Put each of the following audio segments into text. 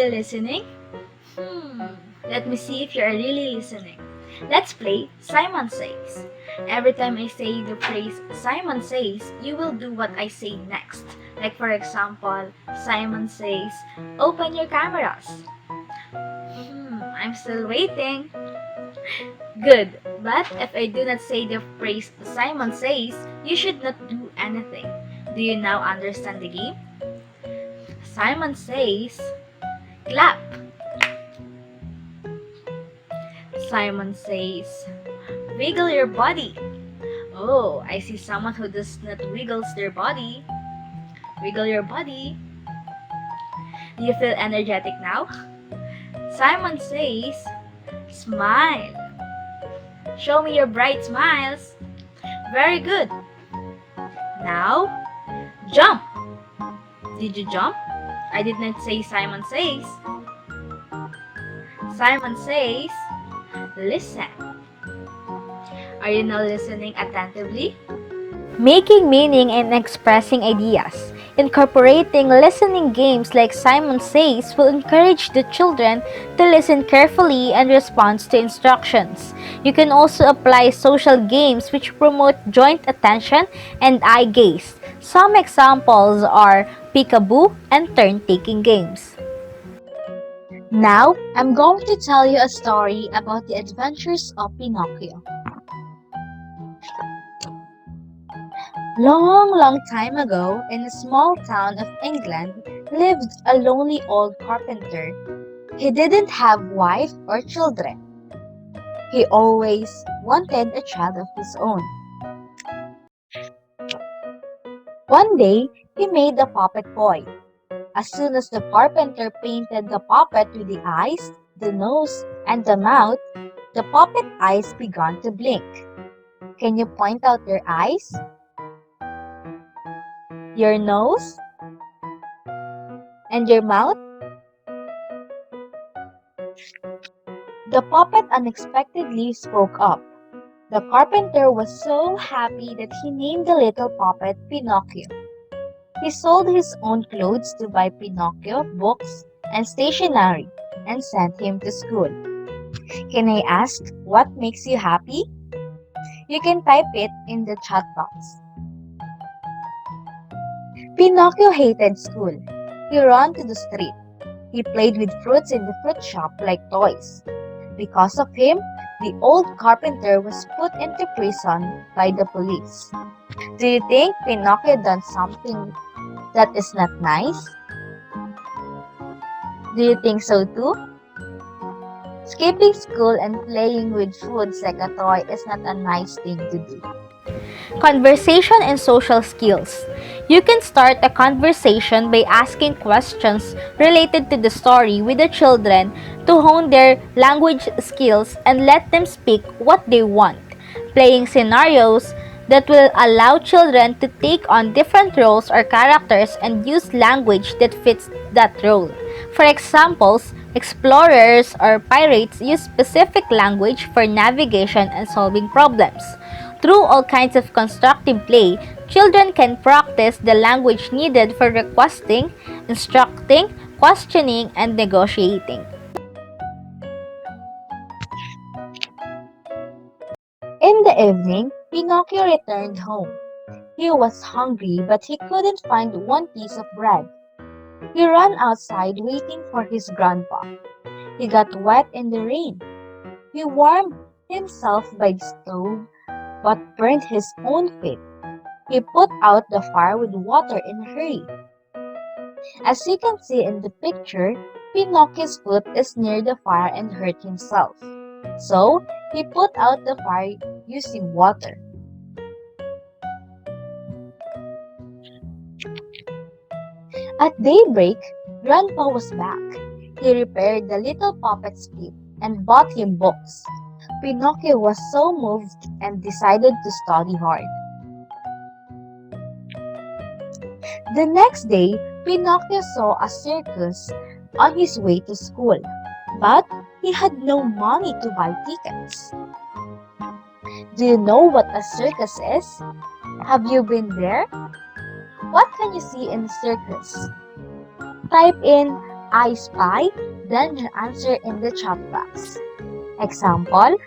still listening? Let me see if you are really listening. Let's play Simon Says. Every time I say the phrase Simon Says, you will do what I say next. Like for example, Simon says, open your cameras. I'm still waiting. Good, but if I do not say the phrase Simon Says, you should not do anything. Do you now understand the game? Simon says, clap. Simon says, wiggle your body. Oh, I see someone who does not wiggles their body. Wiggle your body. Do you feel energetic now? Simon says, smile. Show me your bright smiles. Very good. Now, jump. Did you jump? I did not say Simon says. Simon says, listen. Are you now listening attentively? Making meaning and expressing ideas. Incorporating listening games like Simon Says will encourage the children to listen carefully and respond to instructions. You can also apply social games which promote joint attention and eye gaze. Some examples are peekaboo and turn-taking games. Now, I'm going to tell you a story about the adventures of Pinocchio. Long time ago, in a small town of England, lived a lonely old carpenter. He didn't have wife or children. He always wanted a child of his own. One day, he made a puppet boy. As soon as the carpenter painted the puppet with the eyes, the nose, and the mouth, the puppet eyes began to blink. Can you point out your eyes? Your nose? And your mouth? The puppet unexpectedly spoke up. The carpenter was so happy that he named the little puppet Pinocchio. He sold his own clothes to buy Pinocchio books and stationery and sent him to school. Can I ask what makes you happy? You can type it in the chat box. Pinocchio hated school. He ran to the street. He played with fruits in the fruit shop like toys. Because of him, the old carpenter was put into prison by the police. Do you think Pinocchio done something that is not nice? Do you think so too? Skipping school and playing with foods like a toy is not a nice thing to do. Conversation and social skills. You can start a conversation by asking questions related to the story with the children to hone their language skills and let them speak what they want. Playing scenarios that will allow children to take on different roles or characters and use language that fits that role. For examples, explorers or pirates use specific language for navigation and solving problems. Through all kinds of constructive play, children can practice the language needed for requesting, instructing, questioning, and negotiating. In the evening, Pinocchio returned home. He was hungry, but he couldn't find one piece of bread. He ran outside waiting for his grandpa. He got wet in the rain. He warmed himself by the stove, but burned his own feet. He put out the fire with water in a hurry. As you can see in the picture, Pinocchio's foot is near the fire and hurt himself. So, he put out the fire using water. At daybreak, Grandpa was back. He repaired the little puppet's feet and bought him books. Pinocchio was so moved and decided to study hard. The next day, Pinocchio saw a circus on his way to school, but he had no money to buy tickets. Do you know what a circus is? Have you been there? What can you see in a circus? Type in I spy, then your answer in the chat box. Example,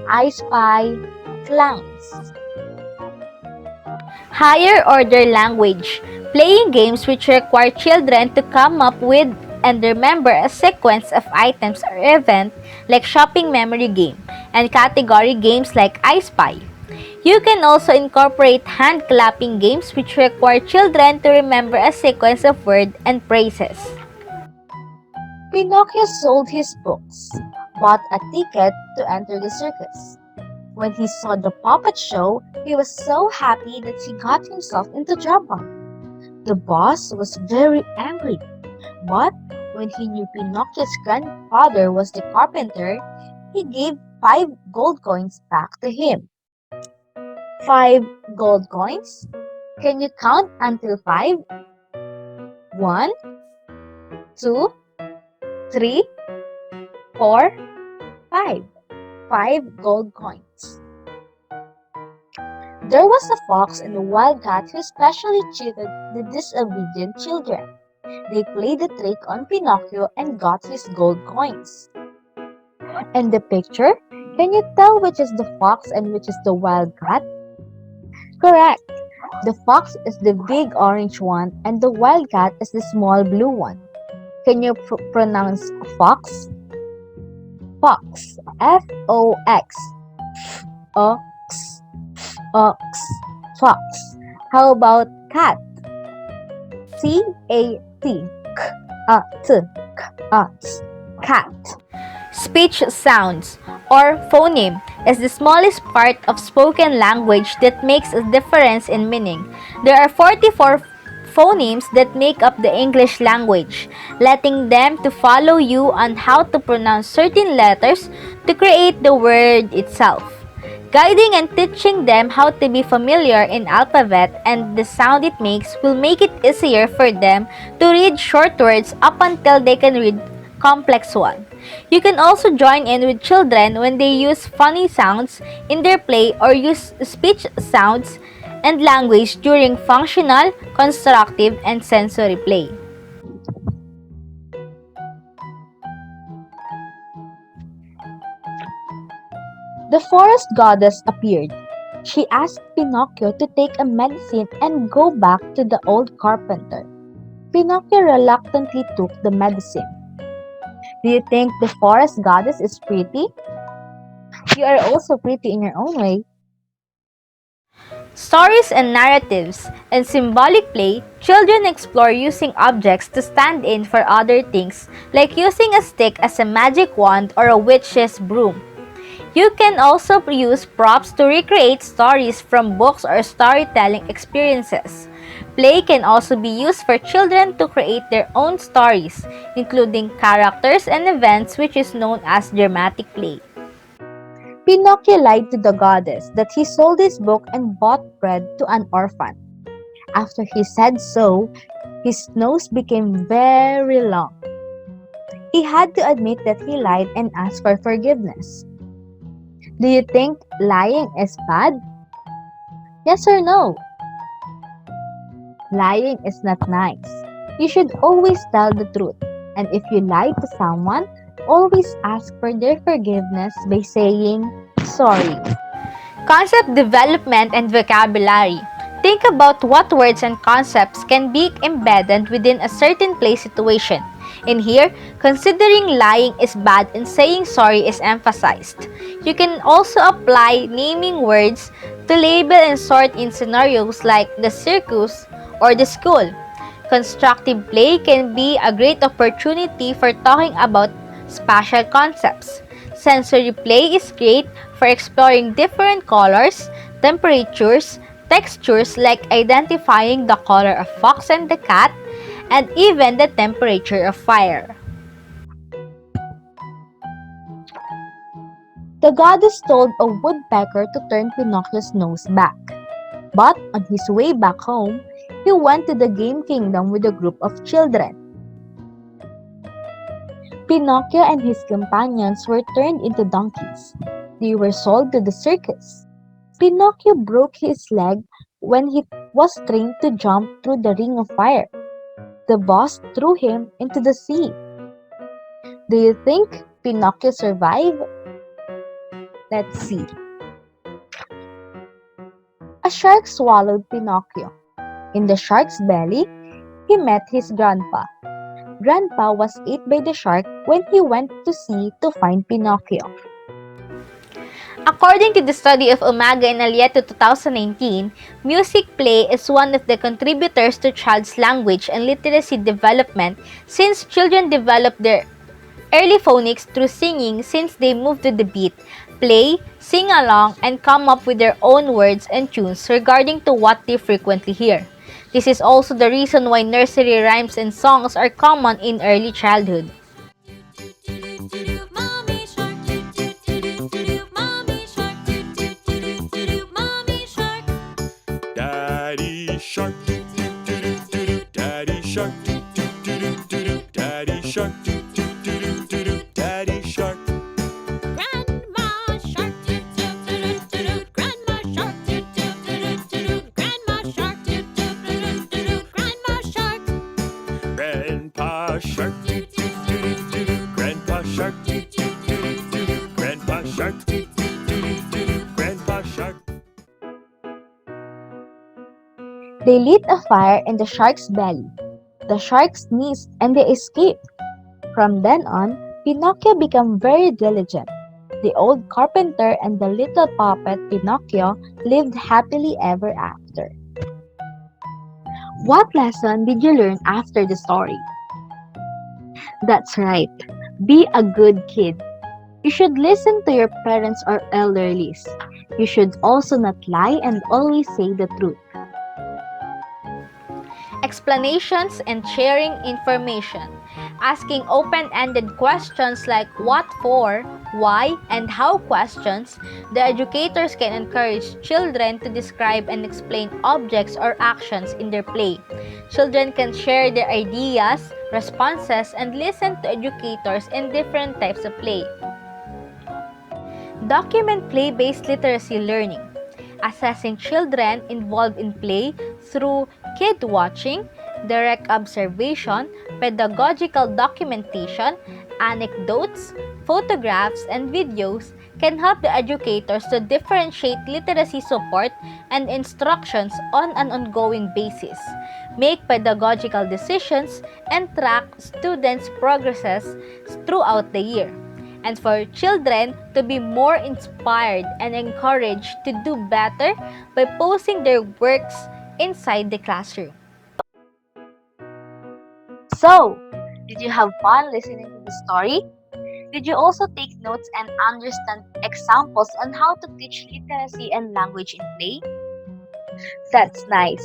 I spy clowns. Higher order language. Playing games which require children to come up with and remember a sequence of items or event like shopping memory game and category games like I Spy. You can also incorporate hand clapping games which require children to remember a sequence of words and phrases. Pinocchio sold his books, bought a ticket to enter the circus. When he saw the puppet show, he was so happy that he got himself into trouble. The boss was very angry, but when he knew Pinocchio's grandfather was the carpenter, he gave 5 gold coins back to him. 5 gold coins? Can you count until 5? 1, 2, 3, 4, 5. 5 gold coins. There was a fox and a wild cat who specially cheated the disobedient children. They played the trick on Pinocchio and got his gold coins. In the picture, can you tell which is the fox and which is the wild cat? Correct. The fox is the big orange one and the wild cat is the small blue one. Can you pronounce fox? Fox. F-O-X. Ox. Ox. Fox. How about cat? C-A-T. Cat. Speech sounds, or phoneme, is the smallest part of spoken language that makes a difference in meaning. There are 44 phonemes that make up the English language, letting them to follow you on how to pronounce certain letters to create the word itself. Guiding and teaching them how to be familiar in alphabet and the sound it makes will make it easier for them to read short words up until they can read complex ones. You can also join in with children when they use funny sounds in their play or use speech sounds and language during functional, constructive, and sensory play. The forest goddess appeared. She asked Pinocchio to take a medicine and go back to the old carpenter. Pinocchio reluctantly took the medicine. Do you think the forest goddess is pretty? You are also pretty in your own way. Stories and narratives. In symbolic play, children explore using objects to stand in for other things, like using a stick as a magic wand or a witch's broom. You can also use props to recreate stories from books or storytelling experiences. Play can also be used for children to create their own stories, including characters and events, which is known as dramatic play. Pinocchio lied to the goddess that he sold his book and bought bread to an orphan. After he said so, his nose became very long. He had to admit that he lied and ask for forgiveness. Do you think lying is bad? Yes or no? Lying is not nice. You should always tell the truth. And if you lie to someone, always ask for their forgiveness by saying sorry. Concept development and vocabulary. Think about what words and concepts can be embedded within a certain play situation. In here, considering lying is bad and saying sorry is emphasized. You can also apply naming words to label and sort in scenarios like the circus or the school. Constructive play can be a great opportunity for talking about spatial concepts. Sensory play is great for exploring different colors, temperatures, textures like identifying the color of fox and the cat, and even the temperature of fire. The goddess told a woodpecker to turn Pinocchio's nose back. But on his way back home, he went to the game kingdom with a group of children. Pinocchio and his companions were turned into donkeys. They were sold to the circus. Pinocchio broke his leg when he was trained to jump through the ring of fire. The boss threw him into the sea. Do you think Pinocchio survived? Let's see. A shark swallowed Pinocchio. In the shark's belly, he met his grandpa. Grandpa was eaten by the shark when he went to sea to find Pinocchio. According to the study of Umaga and Alieto 2019, music play is one of the contributors to child's language and literacy development since children develop their early phonics through singing since they move to the beat, play, sing along, and come up with their own words and tunes regarding to what they frequently hear. This is also the reason why nursery rhymes and songs are common in early childhood. Mommy shark, mommy shark, mommy shark. Daddy shark, daddy shark, daddy shark, daddy shark. Grandma shark, grandma shark, grandma shark, grandma shark. Grandpa shark, grandpa shark, grandpa shark, grandpa shark. They lit a fire in the shark's belly. The shark sneezed and they escaped. From then on, Pinocchio became very diligent. The old carpenter and the little puppet Pinocchio lived happily ever after. What lesson did you learn after the story? That's right. Be a good kid. You should listen to your parents or elderlies. You should also not lie and always say the truth. Explanations and sharing information. Asking open-ended questions like what for, why, and how questions, the educators can encourage children to describe and explain objects or actions in their play. Children can share their ideas, responses, and listen to educators in different types of play. Document play-based literacy learning. Assessing children involved in play through kid watching, direct observation, pedagogical documentation, anecdotes, photographs, and videos can help the educators to differentiate literacy support and instructions on an ongoing basis, make pedagogical decisions, and track students' progresses throughout the year, and for children to be more inspired and encouraged to do better by posting their works inside the classroom. So, did you have fun listening to the story? Did you also take notes and understand examples on how to teach literacy and language in play? That's nice.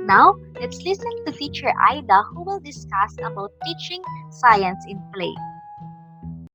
Now, let's listen to teacher Aida who will discuss about teaching science in play.